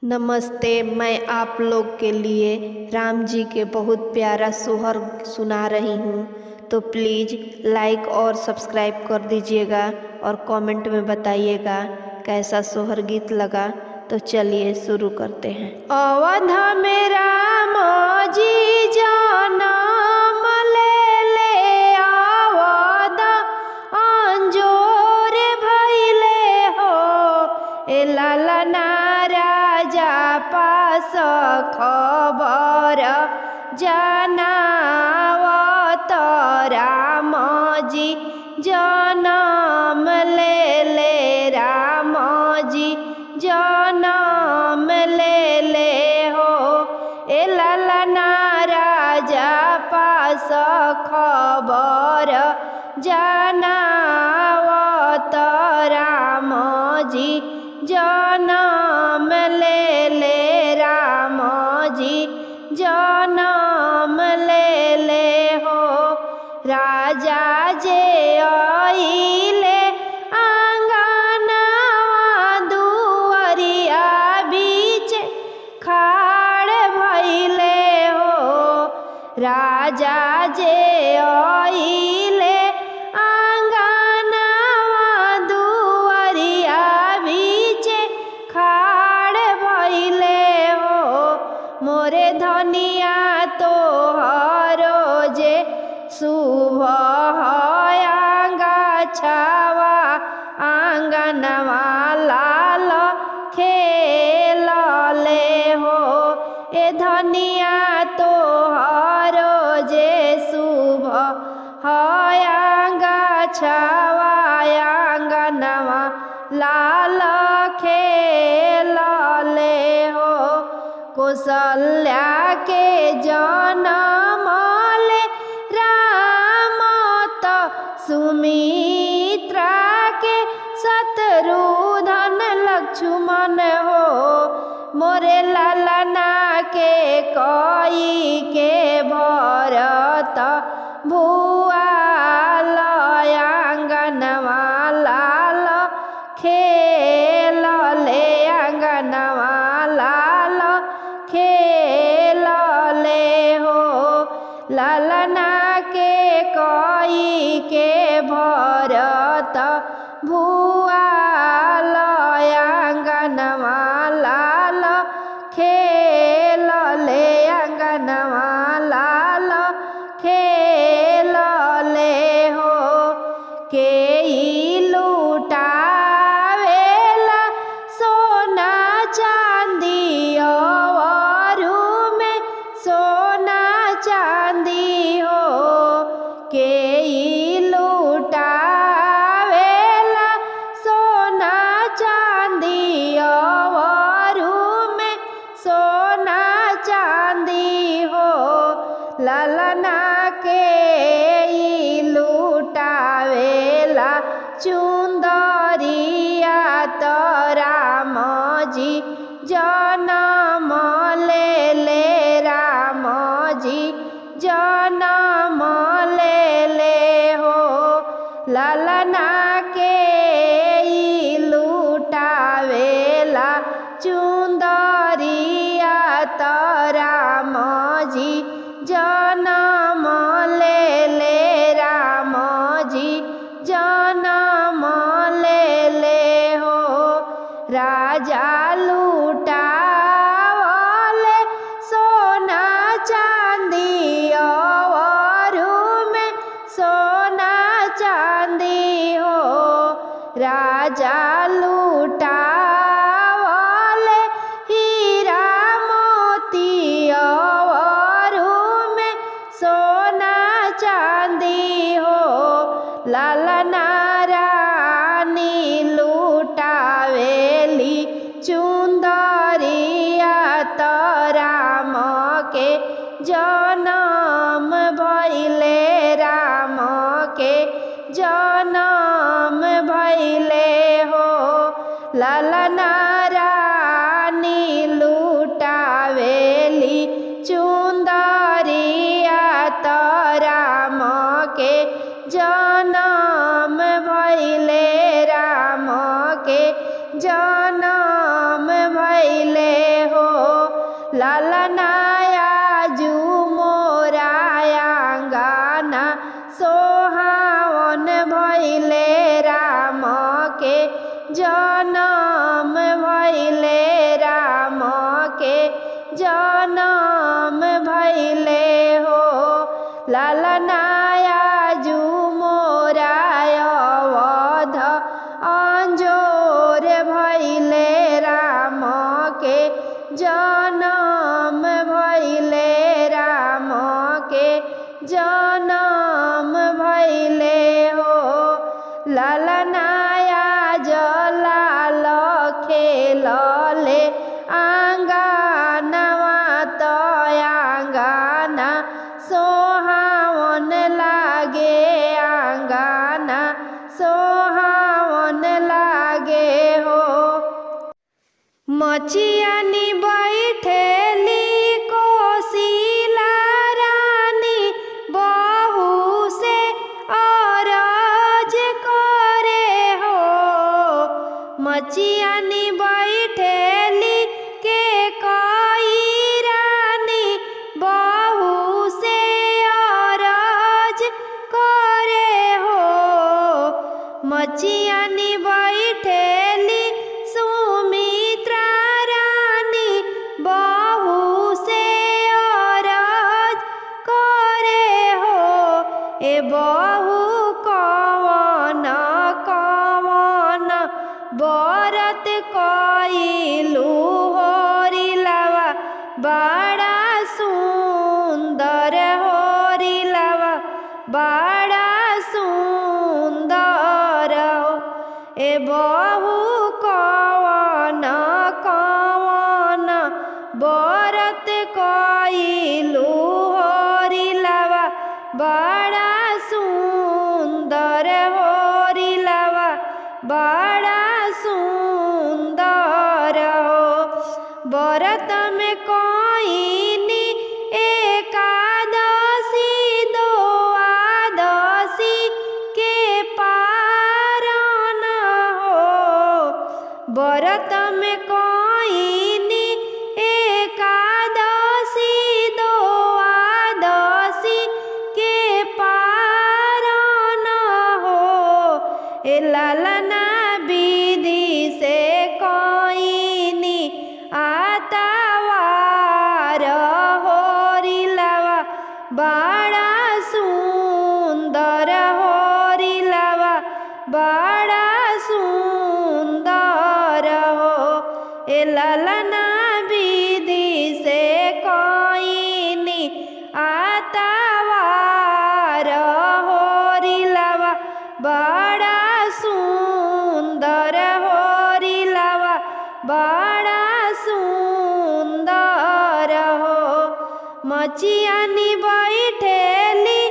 नमस्ते। मैं आप लोग के लिए राम जी के बहुत प्यारा सोहर सुना रही हूँ, तो प्लीज़ लाइक और सब्सक्राइब कर दीजिएगा और कमेंट में बताइएगा कैसा सोहर गीत लगा। तो चलिए शुरू करते हैं। अवध में राम जी जनम ले अवध अंजोर भइले हो, ए ललना राजा पास खबर जनावत राम जी जनम ले राम जी जनम ले हो, ए ललना राजा पास खबर जनावत राम जी जनम ले राम जी जनम ले हो। राजा जे आइले आंगनवा दुआरिया बीच खाड़ भइले हो। राजा जे आइले आंगनवा दुआरिया बीच खाड़ भइले हो। मोरे धनिया तोहरो जे शुभ गाछवा आंगनवा लाल खेलले हो, ए धनिया तोहरो जे शुभ गाछवा आंगनवा लाल खेलले हो। कौशल्या के जनम ले राम त सुमित्रा के शत्रुघ्न लक्ष्मण हो। मोरे ललना के कई के भरत भुआल आंगनवा लाल खेलले आंगनवा लाल खेलले हो। ललना के कई के भरत भुआल आंगनवा लाल खेलले आंगनवा लाल खेलले हो। के लुटावेला सोना चांदी अवरु में सोना चांदी हो। के लुटावेला सोना चांदी अवरु में सोना चांदी हो। ललना के लुटावेला चुंदरिया तो राम जी जनम ले राम जी जनम ले हो। ललना के लुटावेला चुंदरिया तो राम जी जनम ले राम जी जनम ले हो। राजा लुटावले सोना चांदी अवरु में सोना चांदी हो। राजा लुटावले हीरा मोती अवरु में सोना चांदी हो। ललना रानी लुटावेली चुंदरिया तो राम के जनम भइले राम के जनम भइले हो। ललना रानी लुटावेली चुंदरिया तो राम के जनम भइले राम के जनम भइले लालनाया जू मोराया गाना सोहावन भइले राम के जनम भइले राम के जनम भइले हो लालनाया जू मोराय अवध अंजोर भइले राम के जनम भइले राम के जनम भइले हो लालनाया जलाल खेलले आंगनवा त आंगना सोहावन लागे आंगना सोहावन लागे हो मचियानी बैठेली कोशिला रानी बहू से अरज करे हो मचियानी बैठेली के कई रानी बहू से अरज करे हो मचियानी बैठेली सुमित्रा रानी बहू से अरज करे हो ए बहू कवन कवन बरत कइलू होरिलावा बड़ा सुंदर होरिलावा बड़ा सुंदर ए बहू कवन कवन बरत कइलू होरिलावा बड़ा सुंदर होरिलावा बड़ा सुंदर हो बरत में कइनी एकादशी द्वादशी के पारण हो बरत में कइनी एकादशी द्वादशी के पारण हो ए लालना विधि से कइनी आतावार होरिलावा बड़ा सुंदर होरिलावा बड़ा सुंदर हो ए लालना विधि से कइनी आतावार होरिलावा बड़ा सुंदर होरिलावा बड़ा सुंदर हो मचियानी बैठेली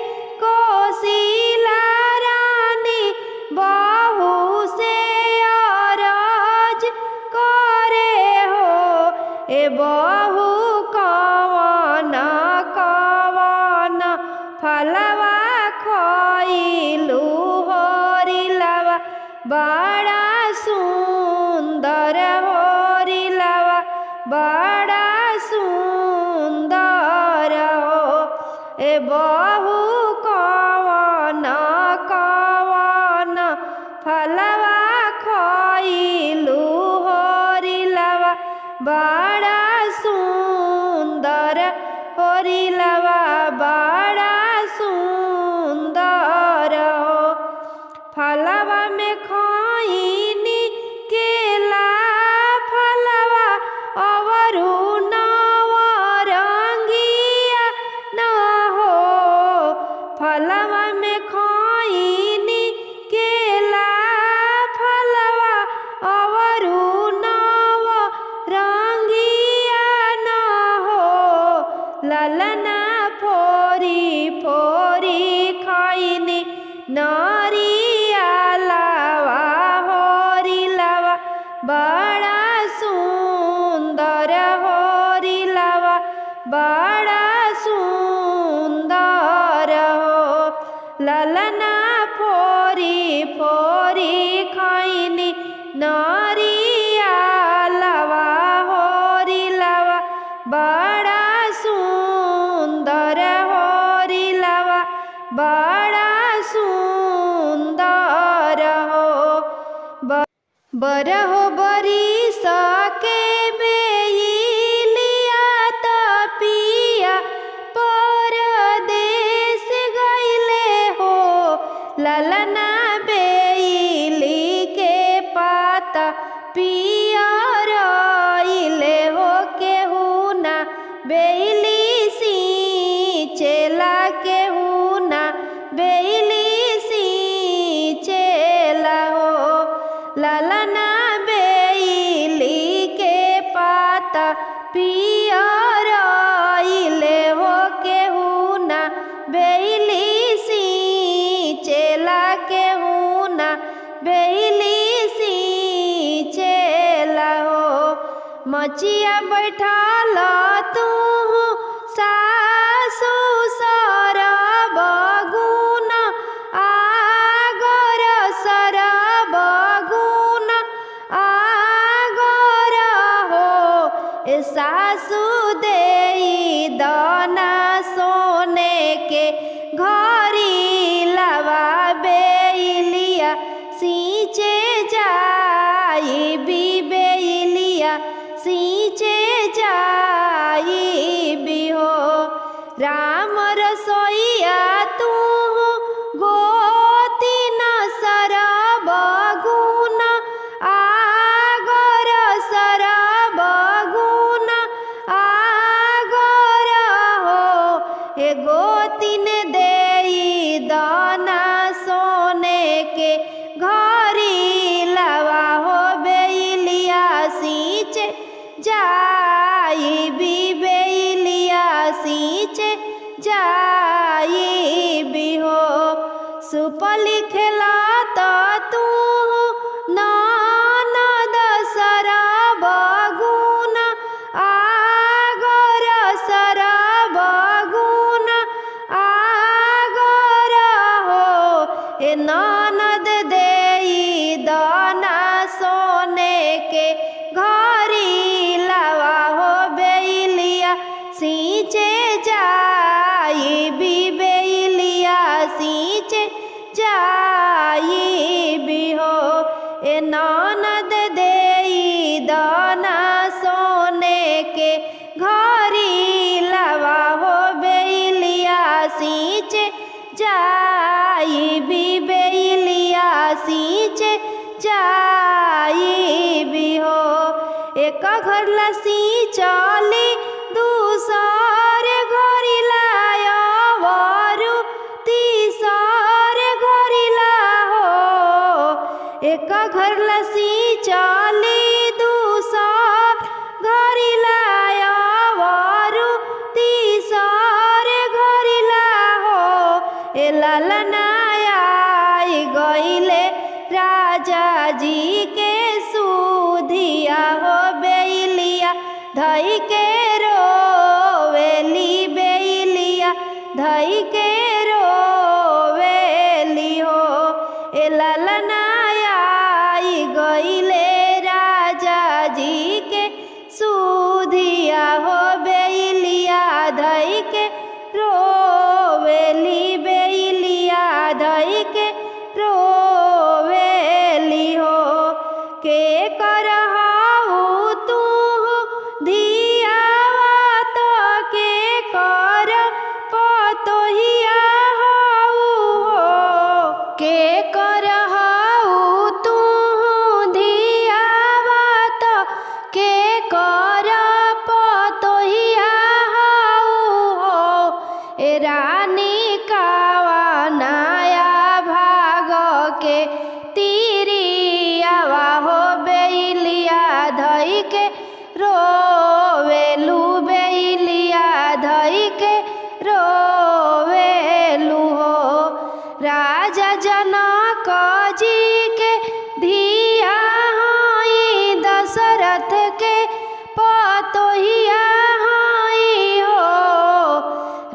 कोशिला रानी बहू से अरज करे हो ए बहू कवन कवन फलवा खइलू होरिलावा बड़ा सुंदर होरिलावा बड़ा सुंदर हो ए बहू कवन कवन फलवा खइलू होरिलावा बड़ा सुंदर होरिलावा बड़ा सुंदर हो फलवा में खइनी केला फलवा अवरु नवरंगिया न हो फलवा में खइनी केला फलवा अवरु नवरंगिया न हो ललना फोरी फोरी खइनी नरियालावा होरिलावा बड़ा सुंदर होरिलावा बड़ा सुंदर हो ललना फोरी फोरी खइनी नरियालावा होरिलावा बड़ा सुंदर होरिलवा बड़ा सुंदर हो। बरहो बरिस के बेलिया त पिया परदेस गइले हो। ललना बेली के पाता पियरइले हो। केहू ना बेली सींचेला केहू ना बेली सींचेला हो। ललना बेली के पाता पियरइले हो। केहू ना बेली सींचेला केहू ना बेली सींचेला हो। मचिया बैठाल तू सासु सरब गुण आगर सरब गुण आगर हो। ए सासु देई दाना सोने के घरी लवा बेलिया सींचे जाई भी बेलिया सींचे जाई भी हो। राम रसोईया तू गोती न सरब गुण आगर सरब गुण आगर हो। ए गोतीन देई दाना सोने के घरी लवा हो। बेलिया सींचे जाई भी बेलिया सींचे जाई भी हो। सुपली खेला तो तू ननद सरब गुण आगर सरब गुण आगर हो। ए ननद देई दाना सोने के घरी लवा हो। बेलिया सींचे जाई भी बेलिया सींचे जाई भी हो। ए ननद देई दाना सोने के घरी लवा हो। बेलिया सींचे जाई भी बेलिया सींचे जाई भी हो। एक घर लसी चली दूसर घरी लाया वरु तीसर घरी ला हो। एक घर लसी चली दूसर घरी लाया वरु तीसर घरी ला हो। ए ललना आई गइले राजा जी के सुधिया हो। बेलिया धई के रोवेली बेलिया धई के रोवेली हो। ए ललना आई गइले राजा जी के सुधिया हो। बेलिया धई के रोवेली बेलिया धई के रोवेली हो। के करहु तू धियावा तो के कर पतोहिया हऊ हो। के करहु तू धियावा तो के कर पतोहिया हऊ हो। ए रानी कावा नाया भाग के तीरियावा हो। बेलिया धई के रोवेलू बेलिया धई के रोवेलू हो। राजा जनक जी के धिया हई दशरथ के पतोहिया हई हो।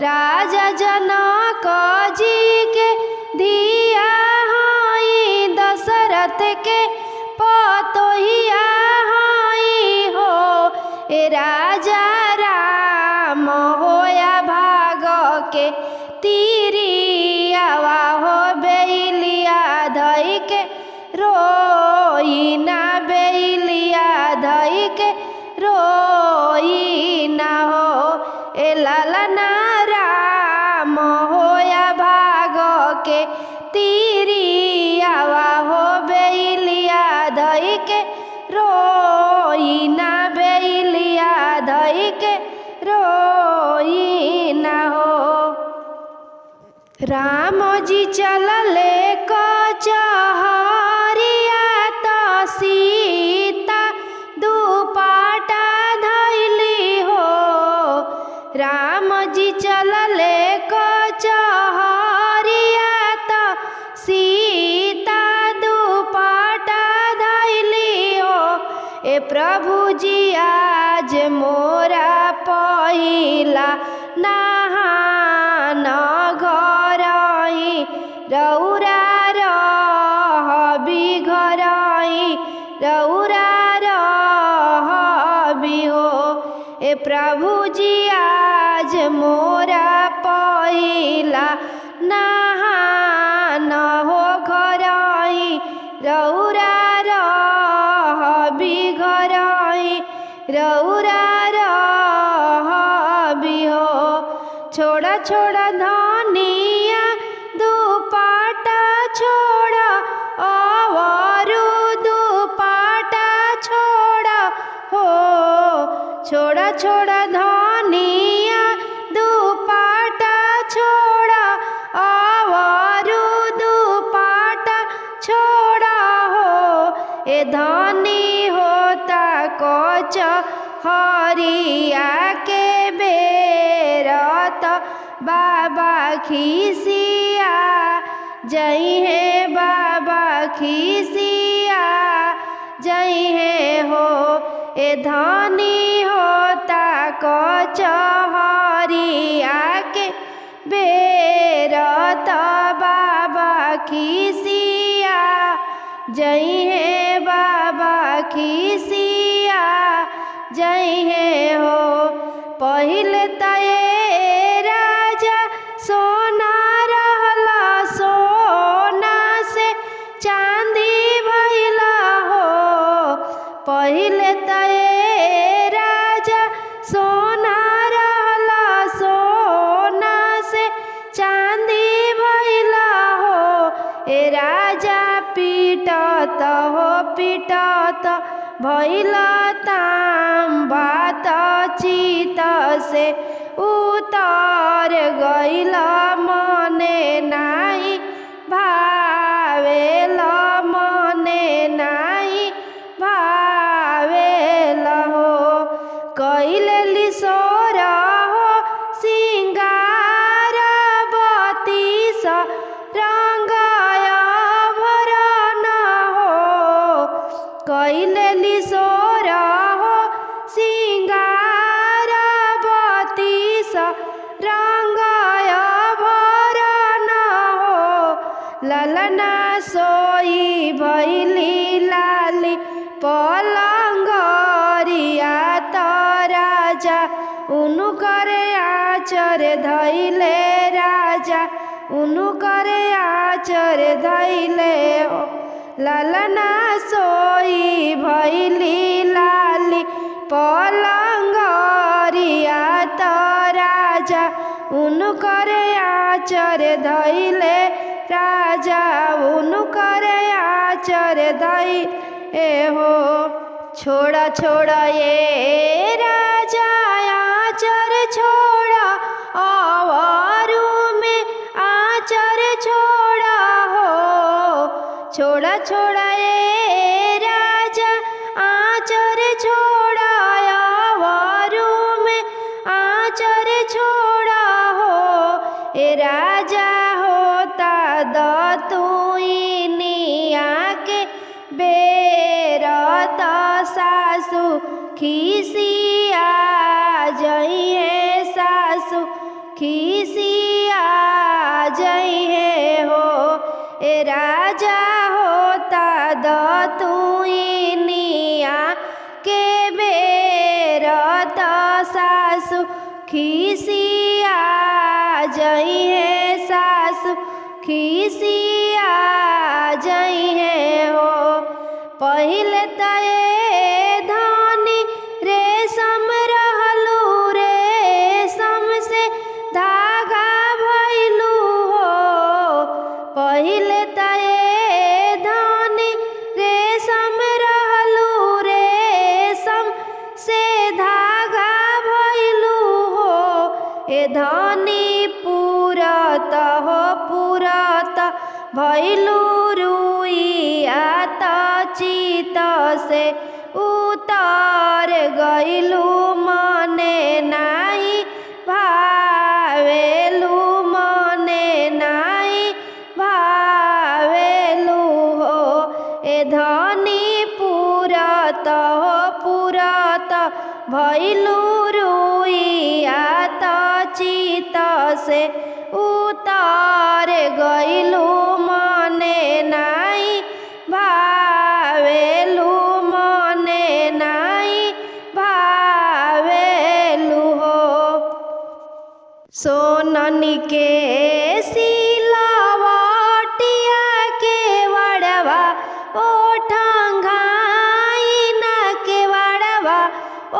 राजा जनक जी के धिया हई दशरथ के पतोहिया हई हो। ए राजा तीरियावा हो बेलिया धई के रोई ना बेलिया धई के रोई ना हो। ए ललना राम होया भाग के तीरियावा हो बेलिया धई के रोई ना बेलिया धई के रोई ना हो। राम जी चलले कचहरिया तो सीता दुपाटा धैली हो। राम जी चलले कचहरिया तो सीता दुपाटा धैली हो। ए प्रभु जी आज मोरा पहिला नहान घरई रौरा रहबी घरई रौरा रहबी हो। ए प्रभु जी आज मोरा पहिला नहान हो घरई रौरा रहबी घरई रौरा रहबी हो। छोड़ा छोड़ा धनिया दुपाटा छोड़ा अवरु दुपाटा छोड़ा हो। छोड़ा छोड़ा धनिया दुपाटा छोड़ा अवरु दुपाटा छोड़ा हो। ए धनी होता कोच हरिया के बेरत बाबा खिसिया जई है बाबा खिसिया जई है हो। ए धनी होता कचहरिया के बेरत बाबा खिसिया जई है बाबा खिसिया जई है हो। पहिले तये राजा सोना रहला सोना से चांदी भइला हो। पहिले तये राजा सोना रहला सोना से चांदी भइला हो। ए राजा पीटत हो पीटत भइला तांबा त चित से उतर गइल मने नाही भावेल मने नाही भावेल हो। कैलेली सोर हो सिंगार बतीस रंगाय भरन हो। कैलेली सोर हो सिंगार बतीस रंगाय भरन हो। ललना सोई भैली लाली पलंगरिया त राजा उनुकर आचर धैले राजा उनुकर आचर धैले हो। ललना सोई भैली लाली पलंगरिया त राजा उनुकर आचर धैले राजा उनुकर आचर धैले हो। छोड़ा छोड़ा ये राजा आचर छोड़ा अवरु में आचर छोड़ा हो। छोड़ा छोड़ा ये राजा आचर छोड़ा अवरु में आचर छोड़ा हो। ए राजा होता दतुइनिया के बेरत सासु खिसिया जई है सासु खिसिया जई है हो। ए राजा होता दतुइनिया के बेरत सासु खिसिया जई है सासु खिसिया जई है हो। पहिले तये धानी रेशम रहलू रेशम से धागा भइलू हो। पहिले तये धानी रेशम रहलू रेशम से धागा भइलू हो। ए धानी पूरत हो पूरत भइलू रुइया त चित से उतर गइलू मने नाही भावेलू मने नाही भावेलू हो। ए धनी पूरत हो पूरत भइलू रुइया त चित से उतर गइलू मने नाही भावेलू मने नाही भावेलू हो। सोननी के सिलवटिया के वड़वा ओठंगाई न के वड़वा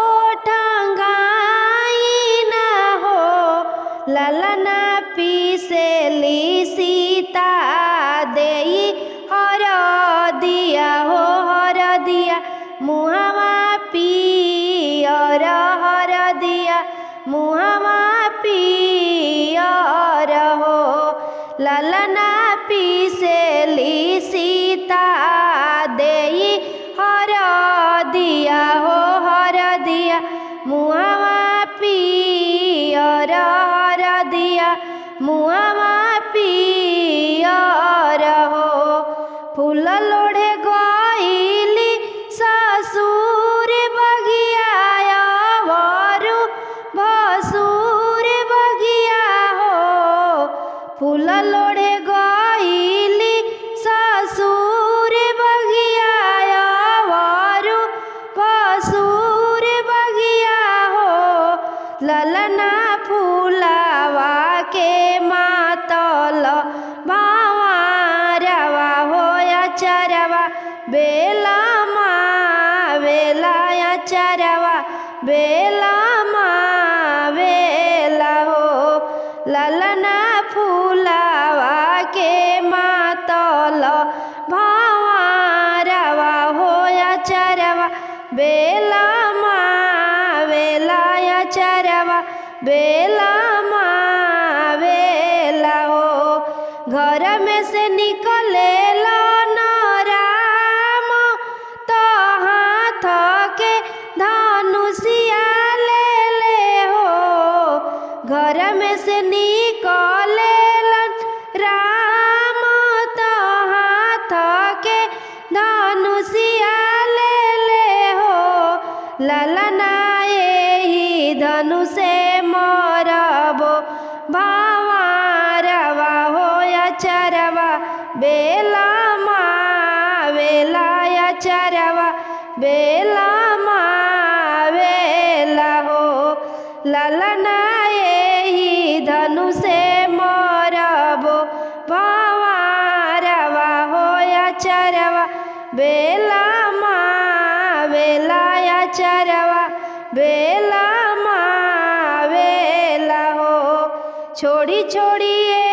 ओठंगाई न हो। ललना पीसेली सीता देई हरदिया हो हरदिया मुहवा पियर हरदिया मुहवा पियर हो। ललना पीसेली सीता देई हरदिया हो हरदिया मुहवा पियर हरदिया मुहवा पियर हो। फूल लोढ़े गइली ससुर बगिया वरु भसुर बगिया हो। फूल लोढ़े गइली ससुर बगिया वरु भसुर बगिया हो। ललना फूलावा के मातल भावारवा हो अचरवा बेला मावेला अचरवा बेला मावेला हो। ललना फूलावा के मातल भावारवा हो अचरवा बेला मावेला अचरवा बेला मावेला हो। घर में से निकलेला न राम तो हाथ के धनुषिया ले हो। घर में से निकलेला राम तो हाथ के धनुषिया ले हो। ललना एही धनु से मरबो भावारवा हो अचरवा बेला मावेला अचरवा बेला मावेला हो। ललना एही धनु से मरबो भावारवा हो अचरवा बेला मावेला अचरवा बेला मावेला हो। छोड़ी छोड़िए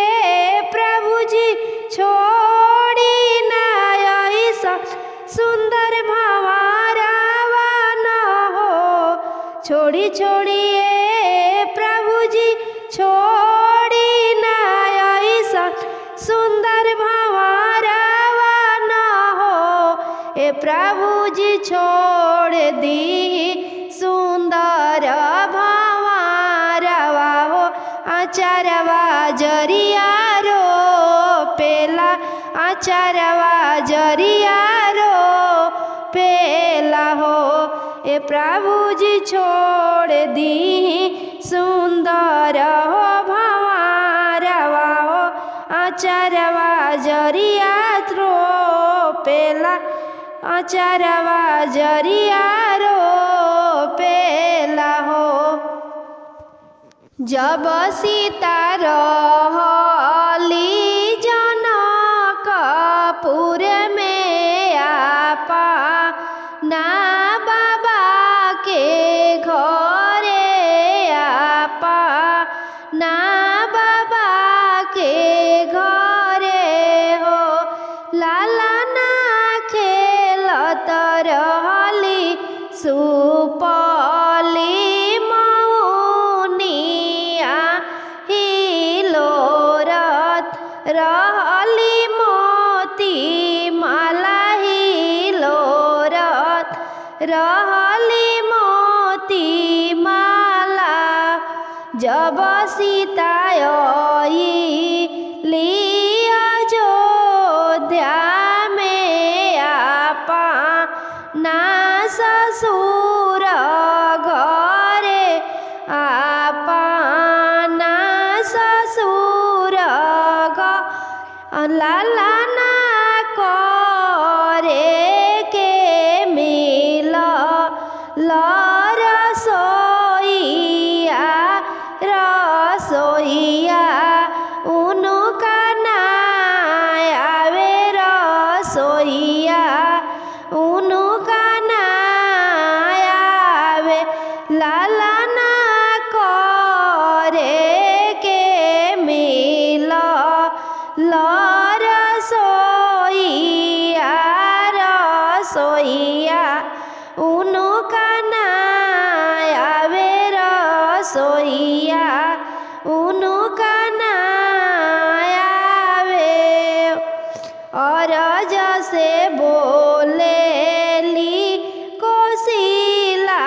प्रभु जी छोड़ी ना ऐसा सुंदर भंवरवा न हो। छोड़ी छोड़िए प्रभु जी छोड़ी ना ऐसा सुंदर भंवरवा न हो। ए प्रभु जी छोड़ दी सुंदर भंवरवा हो। आचरवा जरिया रो पेला आचरवा जरिया रो पेला हो। ए प्रभु जी छोड़ दी सुंदर हो भंवरवा हो। आचरवा जरिया रो पेला आचरवा जरिया रो पेला हो। जब सीता रहली जनकपुर में आपा ना बाबा के घरे आपा ना बाबा के घरे हो लाला ना खेलत रहली सुपली मौनिया हिलोरत रहली मोती माला हिलोरत रहली मोती माला जब सीता आइली अयोध्या में आपा ना ससुर घरे आपा ना ससुर लाला ना करे के मिल रसोइया रसोइया उनका ना आवे रसोइया उनका ना आवे लाला ना करे के मिल रसोइया रसोइया उनका ना आवे रसोइया उनका ना आवे और जैसे बोलेली कोशिला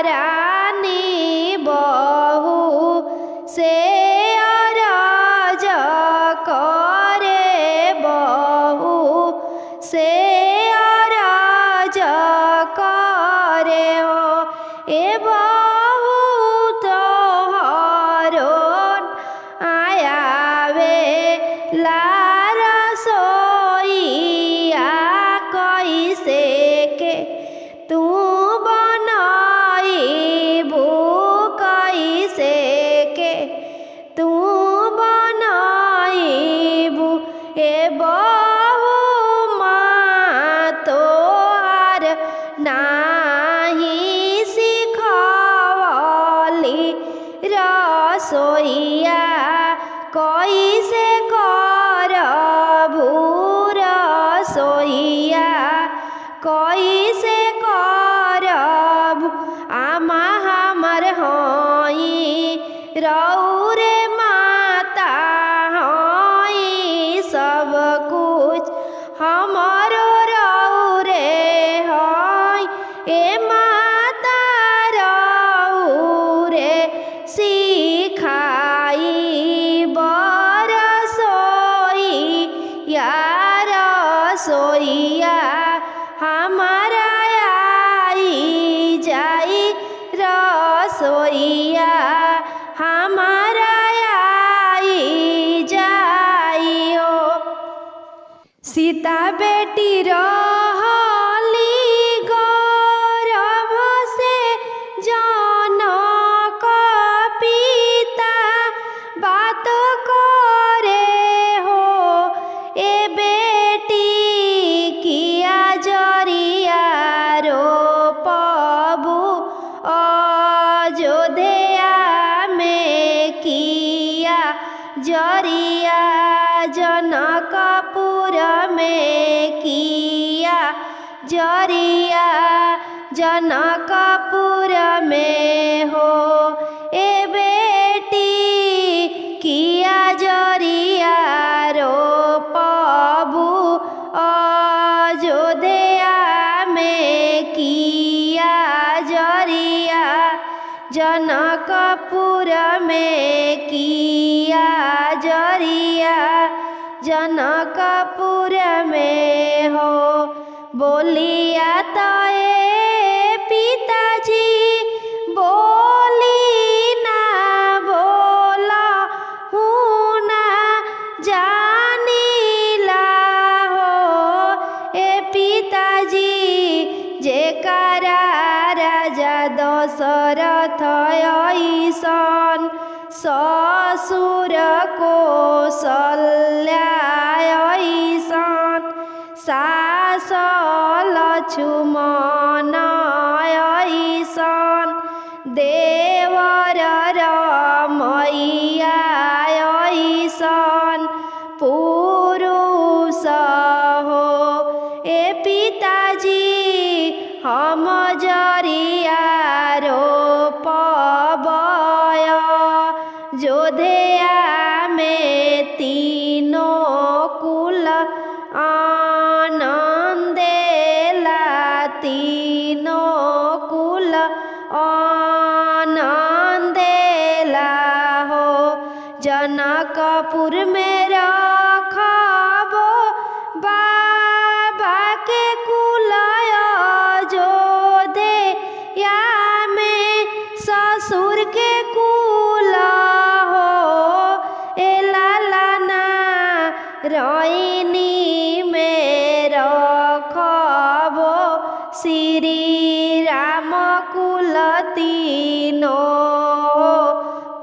रानी बहू से अरज करे बहू से अरज करे हो ए बहू तोहरो आयावे रसोइया कैसे के तू बनाइबू कैसे के तू बनाइबू ए बहू माँ तोहार नाही सिखवली रसोइया कैसे करबू रसोइया कैसे करबू आमा हमर हई रौरे माता हई सब कुछ हमारो रौरे हई ए माता रौरे सिखाई बरसोइया रसोइया हमारा आई जाई रसोइया हमारा आई जाई हो सीता बेटी रहली गर्भ से जनक पिता बात करे हो ए बेटी किया जरिया रो पबू अयोध्या में किया जरिया जनकपुर में किया जरिया जनकपुर में हो ए बेटी किया जरिया रो पबू अयोध्या में किया जरिया जनकपुर में किया जरिया जनकपुर में हो बोलिया तए पिताजी बोली ना बोला हूँ ना जानीला हो ए पिताजी जेकरा राजा दशरथ ऐसन ससुर कौशल्या ऐसन सास लक्ष्मण ऐसन देवर रमैया ऐसन पुरुष हो। ए पिताजी हम जरिया रोपबय जोधेया में तीनों कुल आनंदेला तीनों कुल आनंदेला हो। जनकपुर में रखबो बाबा के कुल अयोध्या में ससुर के कुल हो। ए लालना रोइनी में रखबो श्री राम कुल तीनों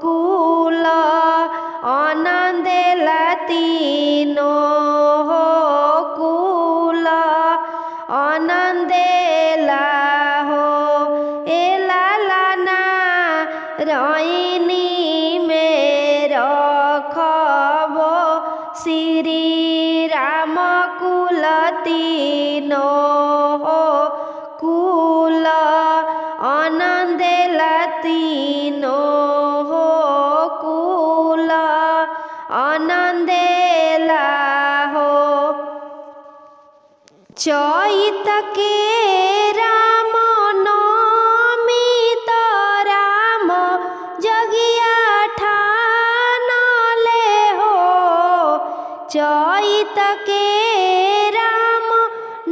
कुल आनंदेला तीनों कुल आनंदेला हो। ए लालना रोइनी में रखबो श्री राम कुल तीनों कुल आनंदेला तीनों कुल आनंदेला हो। चैत के राम नवमी तो राम जगिया ठानले हो। चैत के राम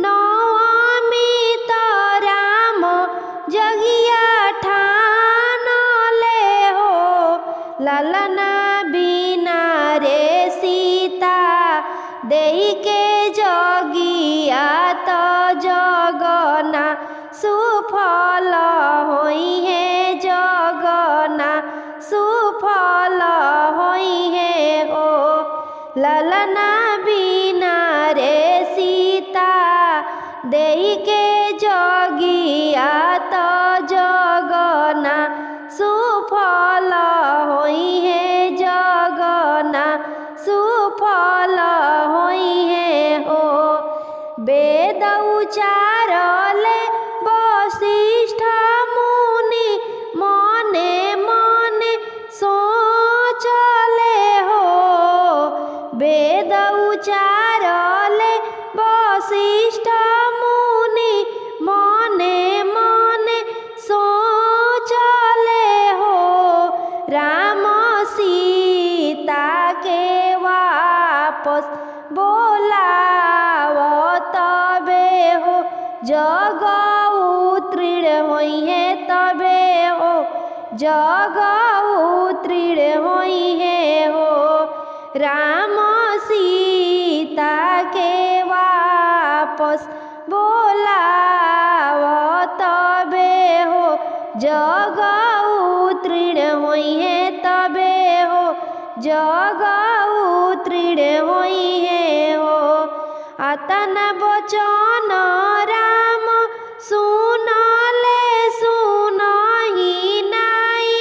नवमी तो राम जगिया ठानले हो। ललना बिना रे सीता देई के जगिया तो जगना सुफल होई है जगना सुफल होई है हो। ललना बिना रे सीता देई के जगिया तो जगना सुफल होई है जगना सुफल होई है हो। वेद उचारले वशिष्ठ मुनि मने मने सोचले हो। वेद उचारले वशिष्ठ मुनि मने मने सोचले हो। राम सीता के वापस बोलाव तबे हो जग उत्तीर्ण होई है तबे हो जग उत्तीर्ण होई है हो। राम सीता के वापस बोलाव तबे हो जग उत्तीर्ण होई है तबे हो जग उत्तीर्ण होई है हो। अतन बचन राम सुनले सुनहि नाई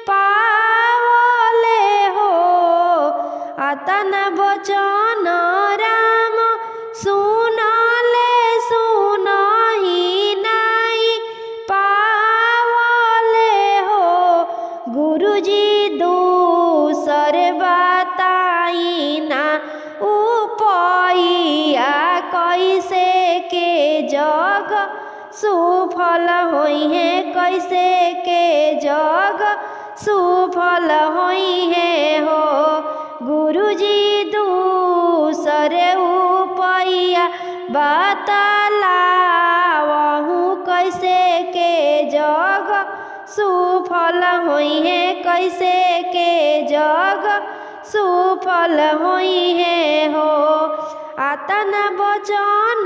पावले हो। अतन बचन राम सुनले सुनहि नाई पावले हो। गुरुजी दूसर बताई ना उपैया कैसे के जग सुफल होई है कैसे के जग सुफल होई है हो। गुरुजी दूसर उपैया बतलावहु कैसे के जग सुफल होई है कैसे के जग सुफल होई है हो। आतन बचन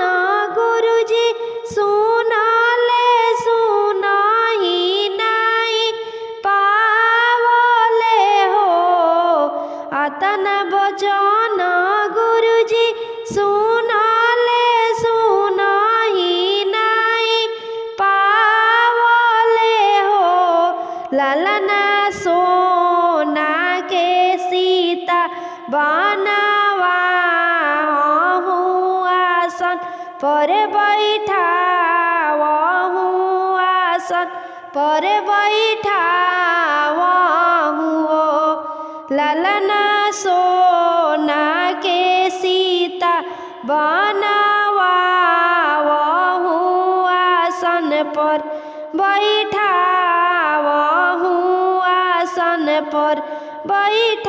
गुरुजी सुनले सुनहि नाई पावले हो। लालन बचन गुरुजी सुनले सुनहि नहीं पावले हो। लालन सोना के सीता बनवा आसन पर बैठावहूँ आसन पर बैठावहूँ हो। लालन सोना के सीता बनवावहूँ आसन पर बैठावहूँ आसन पर बैठावहूँ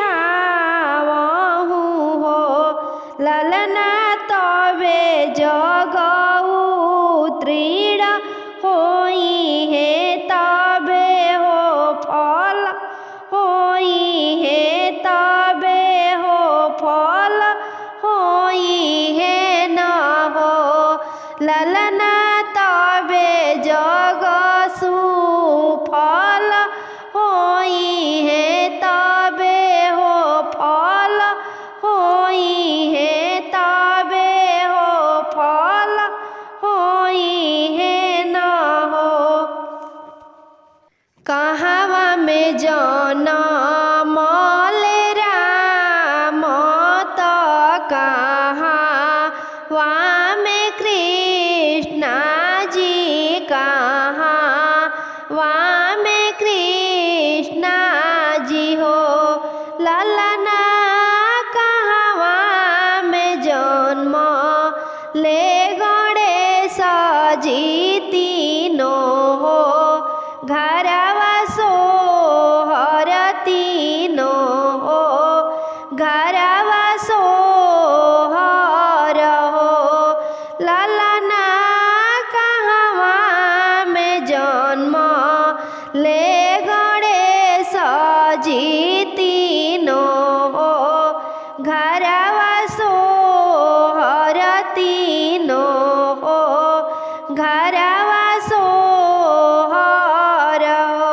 हो। लालन तबे जगऊ तृण होई है तबे हो फल होई है तबे हो फल होई है न हो। लालन तबे जग सुफल होई है तबे हो फल होई है तबे हो फल होई है न हो। कहवा में जनमले राम त कहवा में कृष्ण जी कहवा में कृष्ण जी हो। लालन कहवा में जन्म ले गणेश जी तीनों हो। घरवा सोहर तीनों हो घरवा सोहर हो। लालन कहवा में जन्म ले गणेश जी तीनों हो। घरवा सोहर तीनों हो घरवा सोहर हो।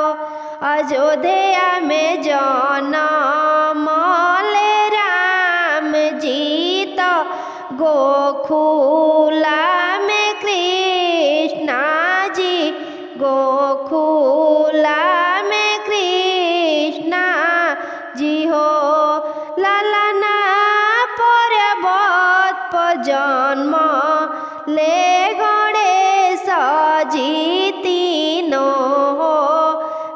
अयोध्या में जनमले राम जी त गोकुला में कृष्ण जी गोकुला में कृष्ण जी हो। लालन पर्वत पर जन्म ले गणेश जी तीनों हो।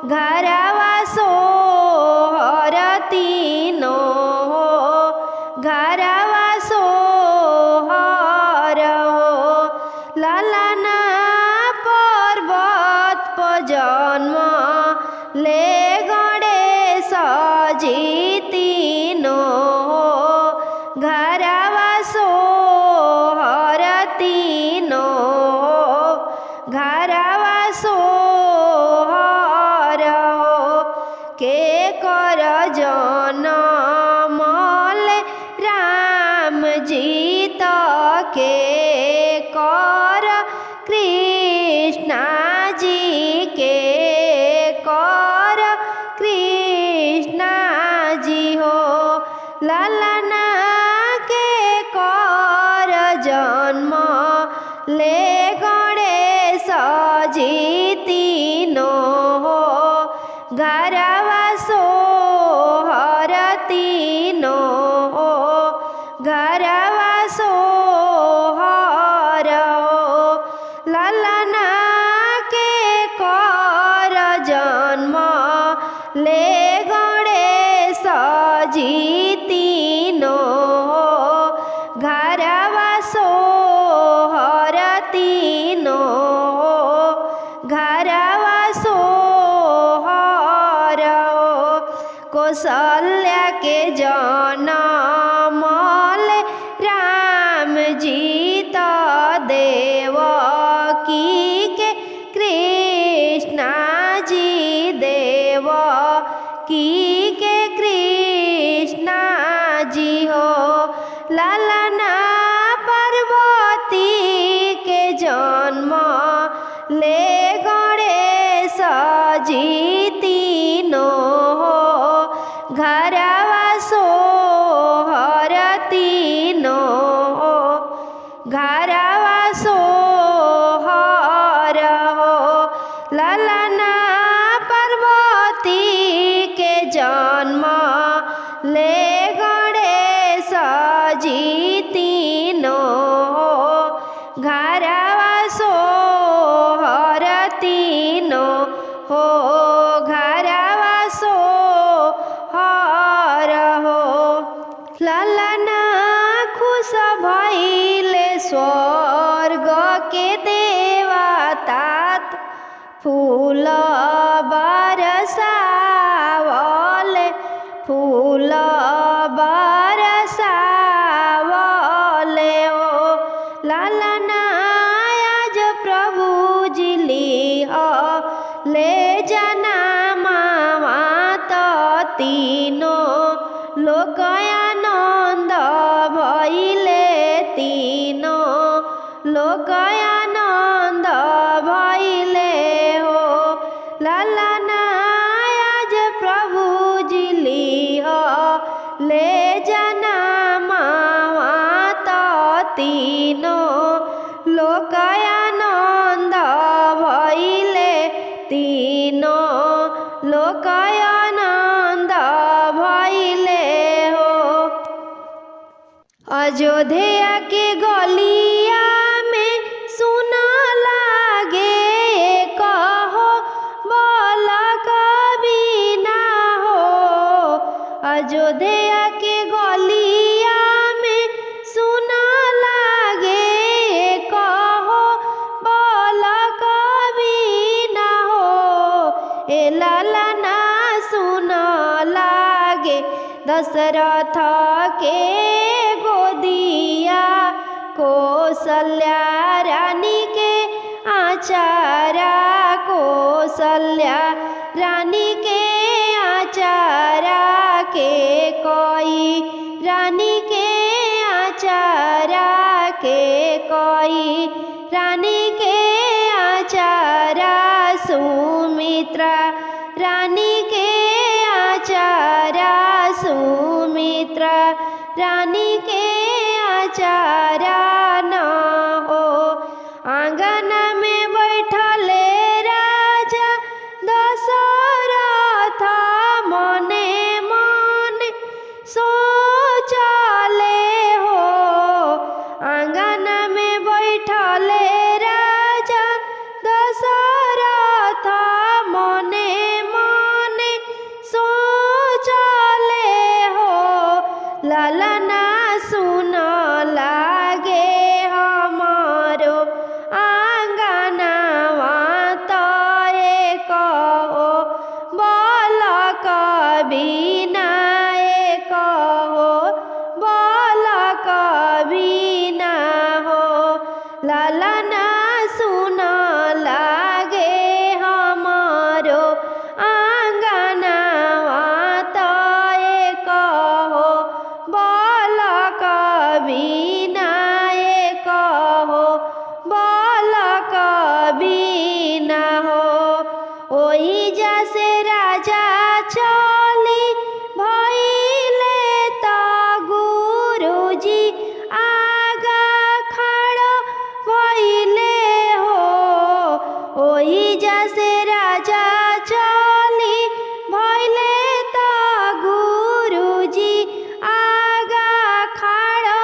घरवा सोहर तीनों हो घरवा सोहर हो। लालन पर्वत पर जन्म ले गणेश जी तीनों हो। घरवा सोहर तीनों हो घरवा सोहर हो। के कर जनमले राम जी त के कर कृष्ण जी के कर कृष्ण जी हो। लालन के कर जन्म ले गणेश जी तीनों हो। घरवा सोहर तीनों हो घरवा सोहर हो। लालन के कर जन्म ले गणेश जी तीनों हो। घरवा सोहर तीनों हो घरवा सोहर हो। कौशल्या के जनमले राम जी त देवकी के कृष्ण जी देवकी के कृष्ण जी हो। लालन पार्वती के जन्म ले गणेश जी तीनों हो। घरवा सो तीनों लोक आनंद भइले, तीनों लोक आनंद भइले हो। ललना आज प्रभु जी लिह ले जना मात, तीनों लोक आनंद भइले, तीनों लोक आनंद भइले हो। अयोध्या के गलिया में सुना लागे कहो बोल कभी ना हो। अयोध्या के गलिया में सुना लागे कहो बोल कभी ना हो। ए ललना सुन लागे दशरथ के गोदिया, कौशल्या रानी के आचारा, कौशल्या रानी के आचारा के कोई, रानी के आचारा के कोई, रानी के आचारा सुमित्रा, रानी के आचारा सुमित्रा, रानी के आचारा न हो। आंगन में बैठले राजा दशरथ मने मने सोचले हो। आंगन में बैठले राजा दशरथ मने मने सोचले हो। ललना सुन लागे हमारो आंगनवा तो एक हो बोल कभी ना, एक हो बोल कभी ना हो। ललना सुन लागे हमारो आंगनवा तो एक हो बोल कभी ना, एक हो बोल कभी ना हो। ओही जैसे राजा चली भइले तो गुरुजी आगा खड़ा भइले हो। ओही जैसे राजा चली भइले तो गुरुजी आगा खड़ा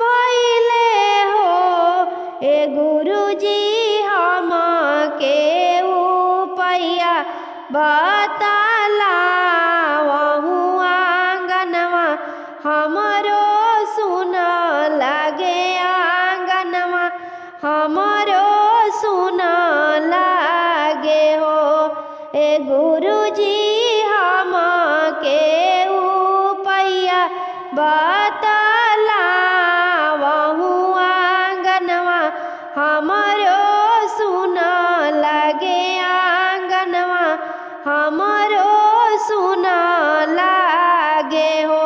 भइले हो। ए गुरुजी हम के उपैया बतलावहु आंगनवा हमरो सुन लागे, आंगनवा हमरो सुन लागे हो। ए गुरुजी हम के उपैया बतलावहु आंगनवा हमरो सुन लागे, आंगनवा हमरो सुन लागे हो।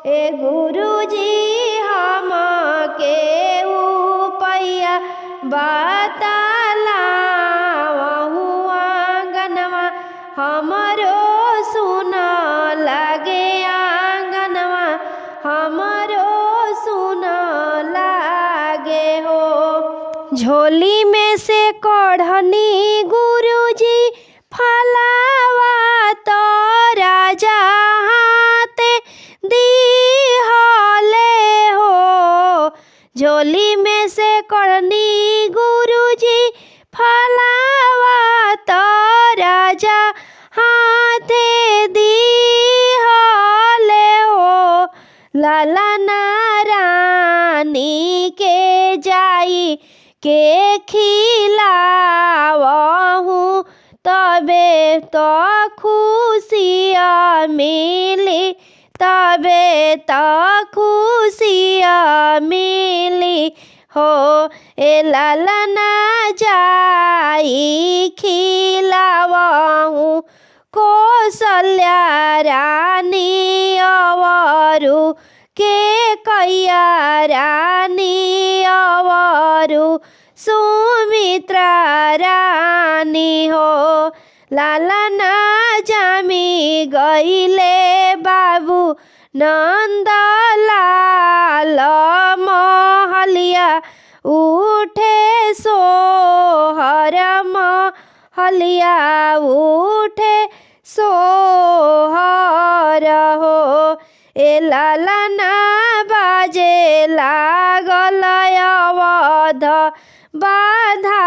ए गुरुजी हम के उपैया बतलावहु आंगनवा हमरो सुन लागे, आंगनवा हमरो सुन लागे हो। झोली में से कढ़नी गुरुजी फलावा तो राजा हाथे दिहले हो। झोली में से कढ़नी गुरुजी फलावा तो राजा हाथे दिहले हो। ललना रानी के जाई के खिलावहु तबे तो खुशिया मिली, तबे तो खुशिया मिली हो। ए ललना जाई खिलावहु कौशल्या रानी अवरु के कैया रानी अवरु सुमित्रा रानी हो लालना जामी गईले बाबू नंदलाल महलिया उठे सोहर महलिया उठे सोहर हो ए लालना बाजे लागल अवध बाधा